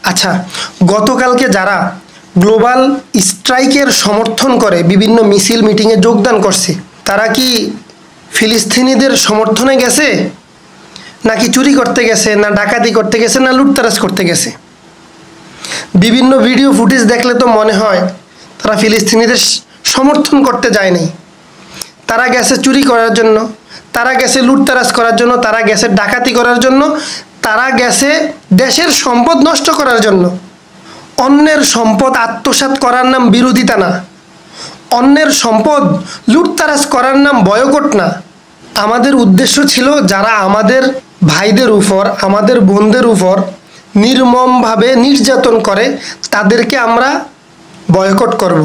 আচ্ছা, গতকালকে যারা গ্লোবাল স্ট্রাইকের সমর্থন করে বিভিন্ন মিছিল মিটিংয়ে যোগদান করছে, তারা কি ফিলিস্তিনিদের সমর্থনে গেছে, নাকি চুরি করতে গেছে, না ডাকাতি করতে গেছে, না লুটতরাজ করতে গেছে? বিভিন্ন ভিডিও ফুটেজ দেখলে তো মনে হয় তারা ফিলিস্তিনিদের সমর্থন করতে যায়নি। তারা গেছে চুরি করার জন্য, তারা গেছে লুটতরাজ করার জন্য, তারা গেছে ডাকাতি করার জন্য, তারা গেছে দেশের সম্পদ নষ্ট করার জন্য। অন্যের সম্পদ আত্মসাৎ করার নাম বিরোধিতা না, অন্যের সম্পদ লুটতরাজ করার নাম বয়কট না। আমাদের উদ্দেশ্য ছিল যারা আমাদের ভাইদের উপর, আমাদের বোনদের উপর নির্মমভাবে নির্যাতন করে তাদেরকে আমরা বয়কট করব,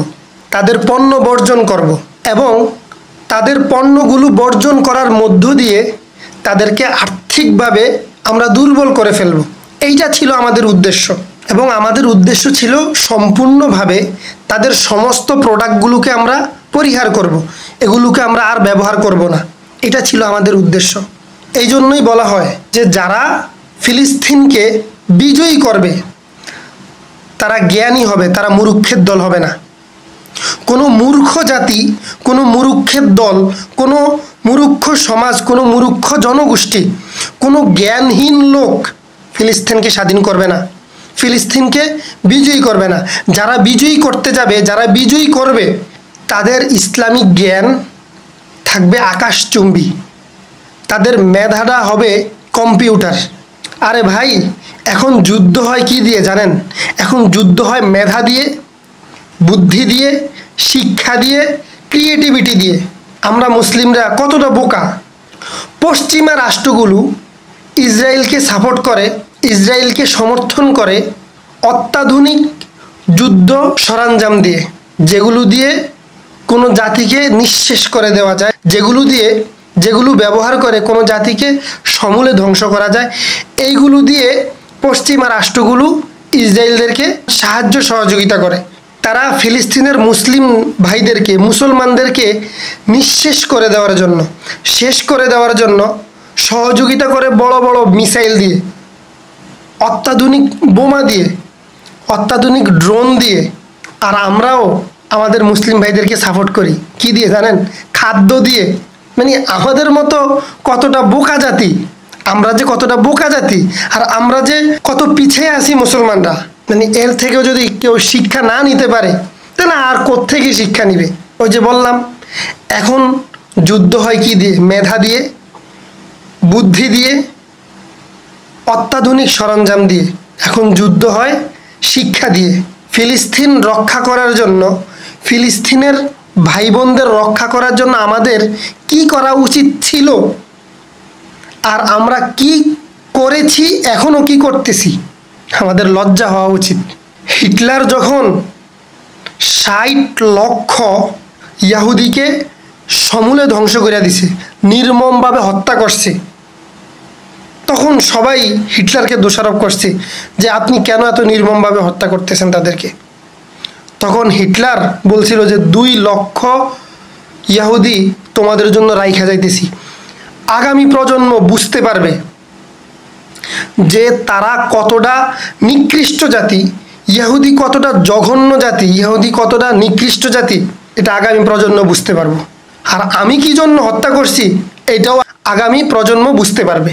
তাদের পণ্য বর্জন করব এবং তাদের পণ্যগুলো বর্জন করার মধ্য দিয়ে তাদেরকে আর্থিকভাবে আমরা দুর্বল করে ফেলব। এইটা ছিল আমাদের উদ্দেশ্য এবং আমাদের উদ্দেশ্য ছিল সম্পূর্ণভাবে তাদের সমস্ত প্রোডাক্টগুলোকে আমরা পরিহার করব, এগুলোকে আমরা আর ব্যবহার করব না। এটা ছিল আমাদের উদ্দেশ্য। এই জন্যই বলা হয় যে যারা ফিলিস্তিনকে বিজয়ী করবে তারা জ্ঞানী হবে, তারা মূর্খের দল হবে না। কোনো মূর্খ জাতি, কোনো মূর্খের দল, কোনো মূর্খ সমাজ, কোনো মূর্খ জনগোষ্ঠী, কোনো জ্ঞানহীন লোক ফিলিস্তিনকে স্বাধীন করবে না, ফিলিস্তিনকে বিজয়ী করবে না। যারা বিজয়ী করতে যাবে, যারা বিজয়ী করবে, তাদের ইসলামিক জ্ঞান থাকবে আকাশচুম্বী, তাদের মেধাটা হবে কম্পিউটার। আরে ভাই, এখন যুদ্ধ হয় কি দিয়ে জানেন? এখন যুদ্ধ হয় মেধা দিয়ে, বুদ্ধি দিয়ে, শিক্ষা দিয়ে, ক্রিয়েটিভিটি দিয়ে। আমরা মুসলিমরা কতটা বোকা! পশ্চিমা রাষ্ট্রগুলো ইসরায়েলকে সাপোর্ট করে, ইসরায়েলকে সমর্থন করে অত্যাধুনিক যুদ্ধ সরঞ্জাম দিয়ে, যেগুলো দিয়ে কোনো জাতিকে নিঃশেষ করে দেওয়া যায়, যেগুলো ব্যবহার করে কোনো জাতিকে সমূলে ধ্বংস করা যায়। এইগুলো দিয়ে পশ্চিমা রাষ্ট্রগুলো ইসরায়েলদেরকে সাহায্য সহযোগিতা করে। তারা ফিলিস্তিনের মুসলিম ভাইদেরকে, মুসলমানদেরকে নিঃশেষ করে দেওয়ার জন্য, শেষ করে দেওয়ার জন্য সহযোগিতা করে বড় বড় মিসাইল দিয়ে, অত্যাধুনিক বোমা দিয়ে, অত্যাধুনিক ড্রোন দিয়ে। আর আমরাও আমাদের মুসলিম ভাইদেরকে সাপোর্ট করি কি দিয়ে জানেন? খাদ্য দিয়ে। মানে আমাদের মতো কতটা বোকা জাতি, আমরা যে কতটা বোকা জাতি, আর আমরা যে কত পিছিয়ে আছি মুসলমানরা। মানে এর থেকেও যদি কেউ শিক্ষা না নিতে পারে, তাহলে আর কোত্থেকে শিক্ষা নিবে? ওই যে বললাম, এখন যুদ্ধ হয় কি দিয়ে? মেধা দিয়ে, বুদ্ধি দিয়ে, অত্যাধুনিক সরঞ্জাম দিয়ে। এখন যুদ্ধ হয় শিক্ষা দিয়ে। ফিলিস্তিন রক্ষা করার জন্য, ফিলিস্তিনের ভাই বোনদের রক্ষা করার জন্য আমাদের কি করা উচিত ছিল, আর আমরা কি করেছি, এখনো কি করতেছি, আমাদের লজ্জা হওয়া উচিত। হিটলার যখন 60 লক্ষ ইহুদিকে সমূলে ধ্বংস করে দিছে, নির্মমভাবে হত্যা করছে, তখন সবাই হিটলারকে দোষারোপ করছে যে আপনি কেন এত নির্মমভাবে হত্যা করতেছেন তাদেরকে। তখন হিটলার বলছিল যে 2 লক্ষ ইহুদি তোমাদের জন্য রাইখা যাইতেছি। আগামী প্রজন্ম বুঝতে পারবে যে তারা কতটা নিকৃষ্ট জাতি, ইহুদি কতটা জঘন্য জাতি, ইহুদি কতটা নিকৃষ্ট জাতি, এটা আগামী প্রজন্ম বুঝতে পারবো। আর আমি কি জন্য হত্যা করছি, এটাও আগামী প্রজন্ম বুঝতে পারবে।